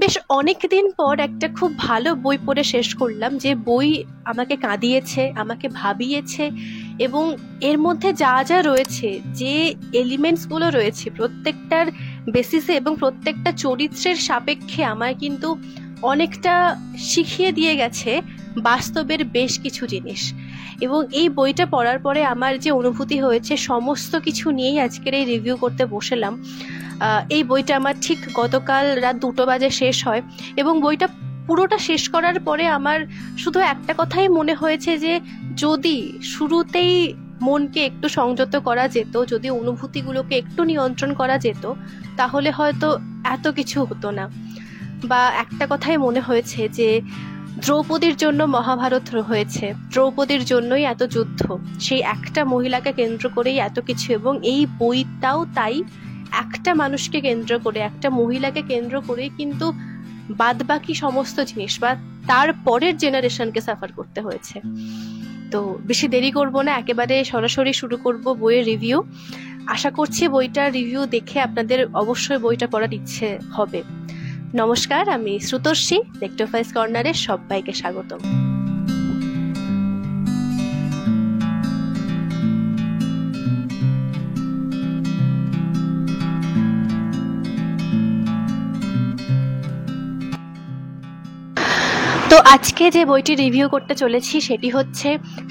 বেশ অনেকদিন পর একটা খুব ভালো বই পড়ে শেষ করলাম, যে বই আমাকে কাঁদিয়েছে, আমাকে ভাবিয়েছে। এবং এর মধ্যে যা যা রয়েছে, যে এলিমেন্টস গুলো রয়েছে প্রত্যেকটার বেসিসে এবং প্রত্যেকটা চরিত্রের সাপেক্ষে আমায় কিন্তু অনেকটা শিখিয়ে দিয়ে গেছে বাস্তবের বেশ কিছু জিনিস। এবং এই বইটা পড়ার পরে আমার যে অনুভূতি হয়েছে সমস্ত কিছু নিয়েই আজকের এই রিভিউ করতে বসেলাম। এই বইটা আমার ঠিক গতকাল রাত 2টো বাজে শেষ হয়। এবং বইটা পুরোটা শেষ করার পরে আমার শুধু একটা কথাই মনে হয়েছে, যে যদি শুরুতেই মনকে একটু সংযত করা যেত, যদি অনুভূতিগুলোকে একটু নিয়ন্ত্রণ করা যেত, তাহলে হয়তো এত কিছু হতো না। বা একটা কথাই মনে হয়েছে যে দ্রৌপদীর জন্য মহাভারত হয়েছে, দ্রৌপদীর জন্যই এত যুদ্ধ, সেই একটা মহিলাকে কেন্দ্র করেই এত কিছু। এবং এই বইটাও তাই, একটা মানুষকে কেন্দ্র করে, একটা মহিলাকে কেন্দ্র করেই কিন্তু বাদবাকি সমস্ত জিনিস বা তার পরের জেনারেশনকে সাফার করতে হয়েছে। তো বেশি দেরি করব না, একেবারে সরাসরি শুরু করব বইয়ের রিভিউ। আশা করছি বইটার রিভিউ দেখে আপনাদের অবশ্যই বইটা পড়ার ইচ্ছে হবে। নমস্কার, আমি শ্রুতর্ষি, লেক্টোফাইস কর্নারে সবাইকে স্বাগতম। তো আজকে যে বইটি রিভিউ করতে চলেছি সেটি হচ্ছে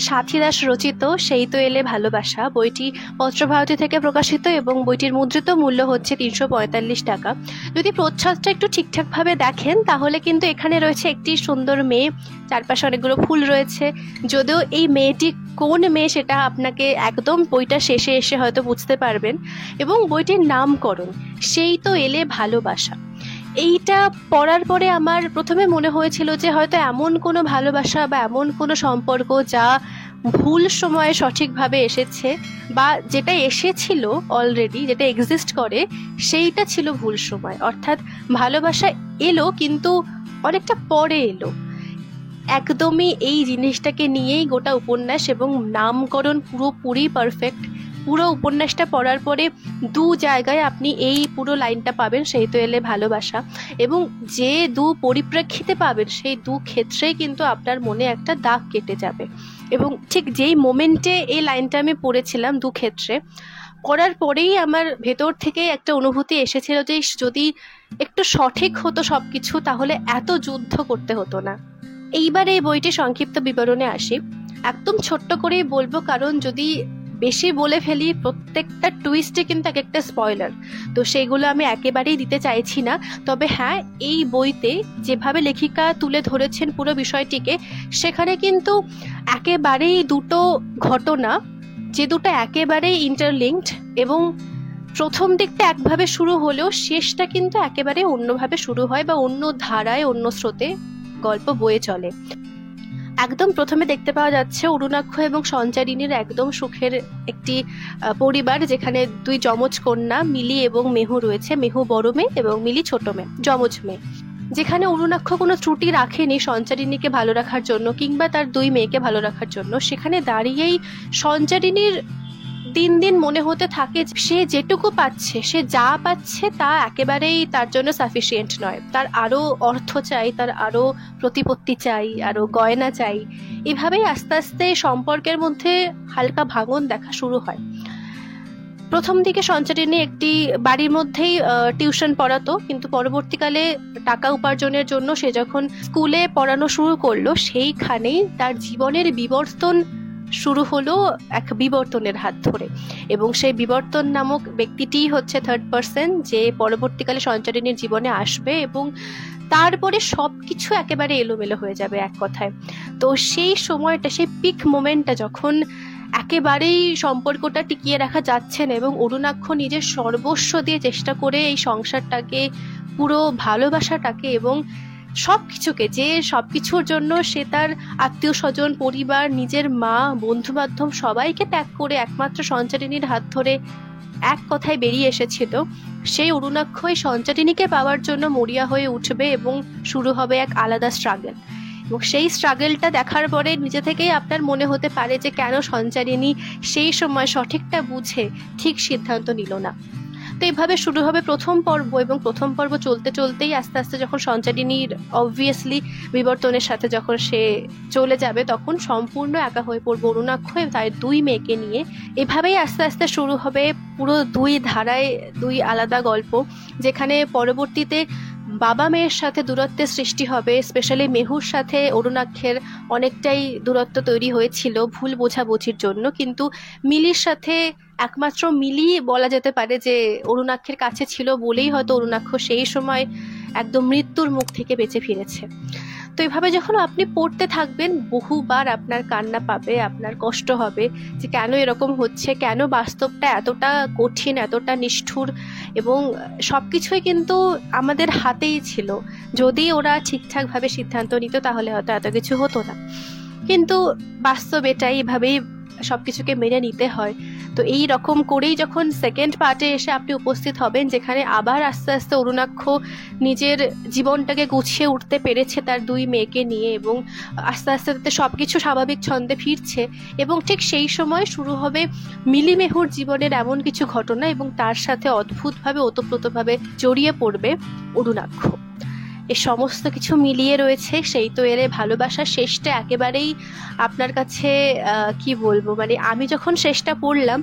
সাথী দাস রচিত সেই তো এলে ভালোবাসা। বইটি পত্রভারতী থেকে প্রকাশিত এবং বইটির মুদ্রিত মূল্য হচ্ছে 345 টাকা। যদি প্রচ্ছদটা একটু ঠিকঠাকভাবে দেখেন তাহলে কিন্তু এখানে রয়েছে একটি সুন্দর মেয়ে, চারপাশে অনেকগুলো ফুল রয়েছে। যদিও এই মেয়েটি কোন মেয়ে সেটা আপনাকে একদম বইটা শেষে এসে হয়তো বুঝতে পারবেন। এবং বইটির নামকরণ সেই তো এলে ভালোবাসা। এইটা পড়ার পরে আমার প্রথমে মনে হয়েছিল যে হয়তো এমন কোনো ভালোবাসা বা এমন কোনো সম্পর্ক যা ভুল সময়ে সঠিকভাবে এসেছে, বা যেটা এসেছিল অলরেডি, যেটা এক্সিস্ট করে, সেইটা ছিল ভুল সময়। অর্থাৎ ভালোবাসা এলো কিন্তু অনেকটা পরে এলো। একদমই এই জিনিসটাকে নিয়েই গোটা উপন্যাস, এবং নামকরণ পুরোপুরি পারফেক্ট। পুরো উপন্যাসটা পড়ার পরে দু জায়গায় আপনি এই পুরো লাইনটা পাবেন, সেই তো এলে ভালোবাসা। এবং যে দু পরিপ্রেক্ষিতে পাবেন সেই দু ক্ষেত্রেই কিন্তু আপনার মনে একটা দাগ কেটে যাবে। এবং ঠিক যেই মোমেন্টে এই লাইনটা আমি পড়েছিলাম দু ক্ষেত্রে, পড়ার পরেই আমার ভেতর থেকে একটা অনুভূতি এসেছিল যে যদি একটু সঠিক হতো সবকিছু তাহলে এত যুদ্ধ করতে হতো না। এইবার এই বইটি সংক্ষিপ্ত বিবরণে আসি। একদম ছোট্ট করেই বলবো, কারণ যদি বেশি বলে ফেলি প্রত্যেকটা টুইস্টে কিন্তু এক একটা স্পয়লার, তো সেগুলো আমি একেবারেই দিতে চাইছি না। তবে হ্যাঁ, এই বইতে যেভাবে লেখিকা তুলে ধরেছেন পুরো বিষয়টিকে, সেখানে কিন্তু একেবারেই দুটো ঘটনা, যে দুটো একেবারেই ইন্টারলিঙ্কড, এবং প্রথম দিকটা একভাবে শুরু হলেও শেষটা কিন্তু একেবারে অন্যভাবে শুরু হয়, বা অন্য ধারায় অন্য স্রোতে গল্প বয়ে চলে। একদম প্রথমে দেখতে পাওয়া যাচ্ছে অরুণাক্ষ এবং সঞ্চারিনীর একদম সুখের একটি পরিবার, যেখানে দুই যমজ কন্যা মিলি এবং মেহু রয়েছে। মেহু বড় মেয়ে এবং মিলি ছোট মেয়ে, যমজ মেয়ে। যেখানে অরুণাক্ষ কোনো ত্রুটি রাখেনি সঞ্চারিনীকে ভালো রাখার জন্য কিংবা তার দুই মেয়েকে ভালো রাখার জন্য, সেখানে দাঁড়িয়েই সঞ্চারিনীর দিন দিন মনে হতে থাকে সে যেটুকু পাচ্ছে, সে যা পাচ্ছে তা একেবারেই তার জন্য সাফিসিয়েন্ট নয়। তার আরো অর্থ চাই, তার আরো প্রতিপত্তি চাই, আরো গয়না চাই। এভাবেই আস্তে আস্তে সম্পর্কের মধ্যে হালকা ভাঙন দেখা শুরু হয়। প্রথম দিকে সঞ্চারিনী একটি বাড়ির মধ্যেই টিউশন পড়াতো, কিন্তু পরবর্তীকালে টাকা উপার্জনের জন্য সে যখন স্কুলে পড়ানো শুরু করলো, সেইখানেই তার জীবনের বিবর্তন শুরু হলো, এক বিবর্তনের হাত ধরে। এবং সেই বিবর্তন নামক ব্যক্তিটিই হচ্ছে থার্ড পার্সন, যে পরবর্তীকালে সঞ্চারিনীর জীবনে আসবে এবং তারপরে সবকিছু একেবারে এলোমেলো হয়ে যাবে এক কথায়। তো সেই সময়টা, সেই পিক মোমেন্টটা, যখন একেবারেই সম্পর্কটা টিকিয়ে রাখা যাচ্ছে না এবং অরুণাক্ষ নিজের সর্বস্ব দিয়ে চেষ্টা করে এই সংসারটাকে, পুরো ভালোবাসাটাকে এবং সবকিছুকে, যে সবকিছুর জন্য সে তার আত্মীয় স্বজন, পরিবার, নিজের মা, বন্ধু বান্ধব সবাইকে ত্যাগ করে একমাত্র সঞ্চারিনীর হাত ধরে এক কথায় বেরিয়ে এসেছিল, সেই অরুণাক্ষই সঞ্চারিনীকে পাওয়ার জন্য মরিয়া হয়ে উঠবে এবং শুরু হবে এক আলাদা স্ট্রাগল। এবং সেই স্ট্রাগলটা দেখার পরে নিজে থেকেই আপনার মনে হতে পারে যে কেন সঞ্চারিনী সেই সময় সঠিকটা বুঝে ঠিক সিদ্ধান্ত নিল না। তো এইভাবে শুরু হবে প্রথম পর্ব, এবং প্রথম পর্ব চলতে চলতেই আস্তে আস্তে যখন সঞ্চারিনীর অবভিয়াসলি বিবর্তনের সাথে যখন সে চলে যাবে, তখন সম্পূর্ণ একা হয়ে পড়বে অরুণাক্ষ তার দুই মেয়েকে নিয়ে। এভাবেই আস্তে আস্তে শুরু হবে পুরো দুই ধারায় দুই আলাদা গল্প, যেখানে পরবর্তীতে বাবা মেয়ের সাথে দূরত্বের সৃষ্টি হবে। স্পেশালি মেহুর সাথে অরুণাক্ষের অনেকটাই দূরত্ব তৈরি হয়েছিল ভুল বোঝাবুঝির জন্য, কিন্তু মিলির সাথে একমাত্র মিলি বলা যেতে পারে যে অরুণাক্ষের কাছে ছিল বলেই হয়তো অরুণাক্ষ সেই সময় একদম মৃত্যুর মুখ থেকে বেঁচে ফিরেছে। তো এইভাবে যখন আপনি পড়তে থাকবেন, বহুবার আপনার কান্না পাবে, আপনার কষ্ট হবে যে কেন এরকম হচ্ছে, কেন বাস্তবটা এতটা কঠিন, এতটা নিষ্ঠুর, এবং সবকিছুই কিন্তু আমাদের হাতেই ছিল। যদি ওরা ঠিকঠাকভাবে সিদ্ধান্ত নিত তাহলে হয়তো এত কিছু হতো না, কিন্তু বাস্তব এটাই, এভাবেই সবকিছুকে মেনে নিতে হয়। তো এই রকম করেই যখন সেকেন্ড পার্টে এসে আপনি উপস্থিত হবেন, যেখানে আবার আস্তে আস্তে অরুণাক্ষ নিজের জীবনটাকে গুছিয়ে উঠতে পেরেছে তার দুই মেয়েকে নিয়ে, এবং আস্তে আস্তে তাতে সবকিছু স্বাভাবিক ছন্দে ফিরছে, এবং ঠিক সেই সময় শুরু হবে মিলি মেহুর জীবনের এমন কিছু ঘটনা, এবং তার সাথে অদ্ভুতভাবে ওতপ্রোতভাবে জড়িয়ে পড়বে অরুণাক্ষ। এই সমস্ত কিছু মিলিয়ে রয়েছে সেই তো এলে ভালোবাসা। শেষটা একেবারেই আপনার কাছে কি বলবো, মানে আমি যখন শেষটা পড়লাম,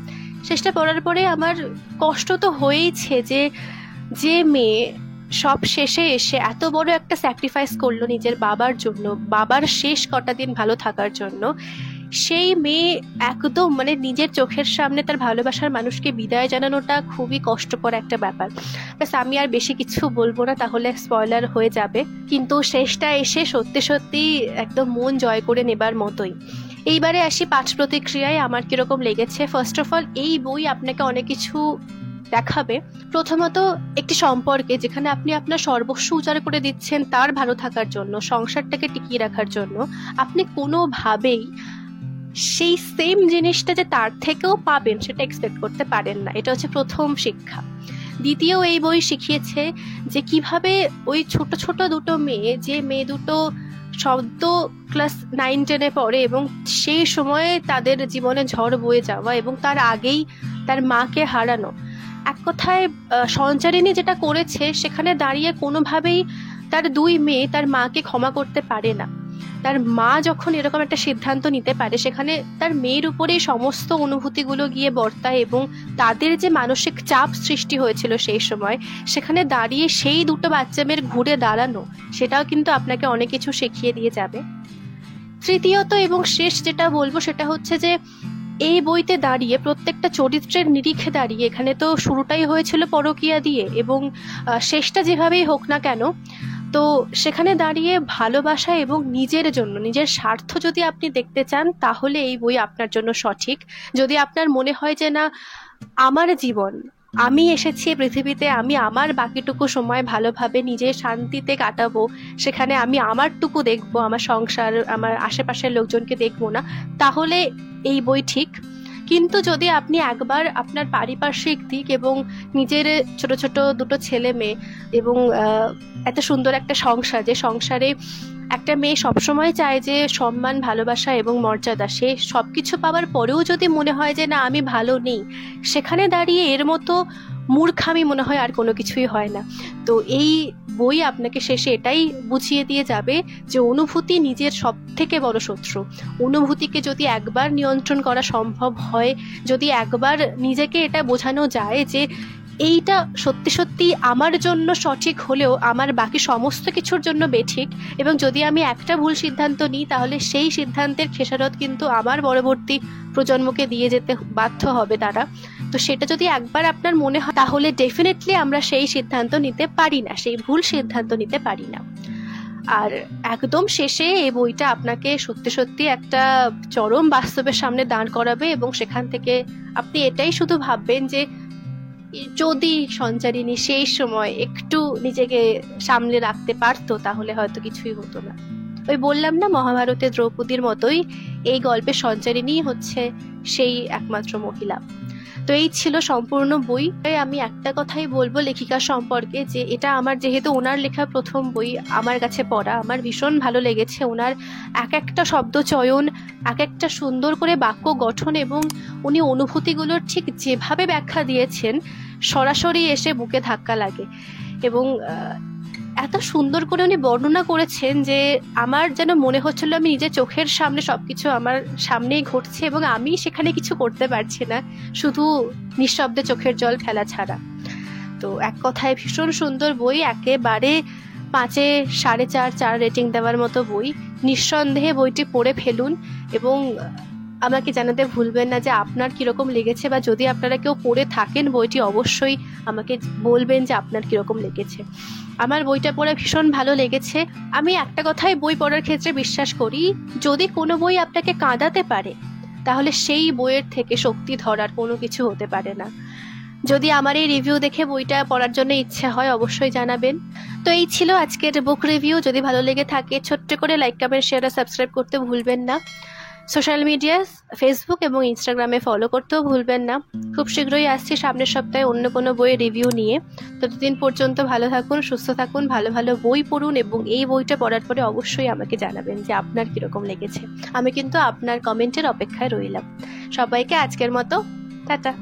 শেষটা পড়ার পরে আমার কষ্ট তো হয়েইছে যে মেয়ে সব শেষে এসে এত বড় একটা স্যাক্রিফাইস করলো নিজের বাবার জন্য, বাবার শেষ কটা দিন ভালো থাকার জন্য, সেই মেয়ে একদম মানে নিজের চোখের সামনে তার ভালোবাসার মানুষকে বিদায় জানানোটা খুবই কষ্টকর একটা ব্যাপার। ব্যাস আমি আর বেশি কিছু বলবো না, তাহলে স্পয়লার হয়ে যাবে, কিন্তু শেষটা এসে সত্যি সত্যি একদম মন জয় করে নেবার মতোই। এইবারে আসি পাঠ প্রতিক্রিয়ায় আমার কিরকম লেগেছে। ফার্স্ট অফ অল, এই বই আপনাকে অনেক কিছু দেখাবে। প্রথমত একটি সম্পর্কে যেখানে আপনি আপনার সর্বস্ব উজাড় করে দিচ্ছেন তার ভালো থাকার জন্য, সংসারটাকে টিকিয়ে রাখার জন্য, আপনি কোনোভাবেই সেই সেম জিনিসটা যে তার থেকেও পাবেন সেটা এক্সপেক্ট করতে পারেন না। এটা হচ্ছে প্রথম শিক্ষা। দ্বিতীয়, এই বই শিখিয়েছে যে কিভাবে ওই ছোট ছোট দুটো মেয়ে, যে মেয়ে দুটো সদ্য ক্লাস 9-10-এ পড়ে, এবং সেই সময়ে তাদের জীবনে ঝড় বয়ে যাওয়া এবং তার আগেই তার মাকে হারানো, এক কথায় সঞ্চারিণী যেটা করেছে সেখানে দাঁড়িয়ে কোনোভাবেই তার দুই মেয়ে তার মাকে ক্ষমা করতে পারে না। তার মা যখন এরকম একটা সিদ্ধান্ত নিতে পারে, সেখানে তার মেয়ের উপরেই সমস্ত অনুভূতিগুলো গিয়ে বর্তায়, এবং তাদের যে মানসিক চাপ সৃষ্টি হয়েছিল সেই সময়, সেখানে দাঁড়িয়ে সেই দুটো বাচ্চা মেয়ের ঘুরে দাঁড়ানো, সেটাও কিন্তু আপনাকে অনেক কিছু শিখিয়ে দিয়ে যাবে। তৃতীয়ত এবং শেষ যেটা বলবো সেটা হচ্ছে যে এই বইতে দাঁড়িয়ে প্রত্যেকটা চরিত্রের নিরিখে দাঁড়িয়ে, এখানে তো শুরুটাই হয়েছিল পরকীয়া দিয়ে, এবং শেষটা যেভাবেই হোক না কেন, তো সেখানে দাঁড়িয়ে ভালোবাসা এবং নিজের জন্য, নিজের স্বার্থ যদি আপনি দেখতে চান তাহলে এই বই আপনার জন্য সঠিক। যদি আপনার মনে হয় যে না, আমার জীবন, আমি এসেছি পৃথিবীতে, আমি আমার বাকিটুকু সময় ভালোভাবে নিজের শান্তিতে কাটাবো, সেখানে আমি আমারটুকু দেখবো, আমার সংসার, আমার আশেপাশের লোকজনকে দেখবো না, তাহলে এই বই ঠিক। কিন্তু যদি আপনি একবার আপনার পারিপার্শ্বিক দিক এবং নিজের ছোট ছোট দুটো ছেলে মেয়ে এবং এত সুন্দর একটা সংসার, যে সংসারে একটা মেয়ে সবসময় চায় যে সম্মান, ভালোবাসা এবং মর্যাদা, সে সবকিছু পাওয়ার পরেও যদি মনে হয় যে না আমি ভালো নেই, সেখানে দাঁড়িয়ে এর মতো মূর্খামি মনে হয় আর কোনো কিছুই হয় না। তো এই বই আপনাকে শেষে এটাই বুঝিয়ে দিয়ে যাবে যে অনুভূতি নিজের সব থেকে বড় শত্রু। অনুভূতিকে যদি একবার নিয়ন্ত্রণ করা সম্ভব হয়, যদি একবার নিজেকে এটা বোঝানো যায় যে এইটা সত্যি সত্যি আমার জন্য সঠিক হলেও আমার বাকি সমস্ত কিছুর জন্য বেঠিক, এবং যদি আমি একটা ভুল সিদ্ধান্ত নিই তাহলে সেই সিদ্ধান্তের খেসারত কিন্তু আমার পরবর্তী প্রজন্মকে দিয়ে যেতে বাধ্য হবে তারা, তো সেটা যদি একবার আপনার মনে হয় তাহলে ডেফিনেটলি আমরা সেই সিদ্ধান্ত নিতে পারি না, সেই ভুল সিদ্ধান্ত নিতে পারি না। আর একদম শেষে এই বইটা আপনাকে সত্যি সত্যি একটা চরম বাস্তবের সামনে দাঁড় করাবে, এবং সেখান থেকে আপনি এটাই শুধু ভাববেন যে যদি সঞ্চারিণী সেই সময় একটু নিজেকে সামলে রাখতে পারতো তাহলে হয়তো কিছুই হতো না। ওই বললাম না, মহাভারতের দ্রৌপদীর মতোই এই গল্পের সঞ্চারিণী হচ্ছে সেই একমাত্র মহিলা। তো এই ছিল সম্পূর্ণ বই। আমি একটা কথাই বলবো লেখিকা সম্পর্কে, যে এটা আমার যেহেতু ওনার লেখা প্রথম বই আমার কাছে পড়া, আমার ভীষণ ভালো লেগেছে। ওনার এক একটা শব্দ চয়ন, এক একটা সুন্দর করে বাক্য গঠন, এবং উনি অনুভূতিগুলোর ঠিক যেভাবে ব্যাখ্যা দিয়েছেন সরাসরি এসে বুকে ধাক্কা লাগে। এবং এত সুন্দর করে উনি বর্ণনা করেছেন যে আমার যেন মনে হচ্ছিল আমি নিজের চোখের সামনে সবকিছু আমার সামনেই ঘটছে এবং আমি সেখানে কিছু করতে পারছি না, শুধু নিঃশব্দে চোখের জল ফেলা ছাড়া। তো এক কথায় ভীষণ সুন্দর বই, একেবারে 5-এ 4.5 4 রেটিং দেওয়ার মতো বই। নিঃসন্দেহে বইটি পড়ে ফেলুন এবং আমাকে জানাতে ভুলবেন না যে আপনার কিরকম লেগেছে, বা যদি আপনারা কেউ পড়ে থাকেন বইটি অবশ্যই আমাকে বলবেন যে আপনার কিরকম লেগেছে। আমার বইটা পড়ে ভীষণ ভালো লেগেছে। আমি একটা কথাই বই পড়ার ক্ষেত্রে বিশ্বাস করি, যদি কোনো বই আপনাকে কাঁদাতে পারে তাহলে সেই বইয়ের থেকে শক্তি ধরার কোনো কিছু হতে পারে না। যদি আমার এই রিভিউ দেখে বইটা পড়ার জন্য ইচ্ছে হয় অবশ্যই জানাবেন। তো এই ছিল আজকের বুক রিভিউ। যদি ভালো লেগে থাকে ছোট্ট করে লাইক, কমেন্ট, শেয়ার আর সাবস্ক্রাইব করতে ভুলবেন না। সোশ্যাল মিডিয়া ফেসবুক এবং ইনস্টাগ্রামে ফলো করতেও ভুলবেন না। খুব শীঘ্রই আসছি সামনের সপ্তাহে অন্য কোনো বইয়ের রিভিউ নিয়ে। ততদিন পর্যন্ত ভালো থাকুন, সুস্থ থাকুন, ভালো ভালো বই পড়ুন এবং এই বইটা পড়ার পরে অবশ্যই আমাকে জানাবেন যে আপনার কিরকম লেগেছে। আমি কিন্তু আপনার কমেন্টের অপেক্ষায় রইলাম। সবাইকে আজকের মতো টাটা।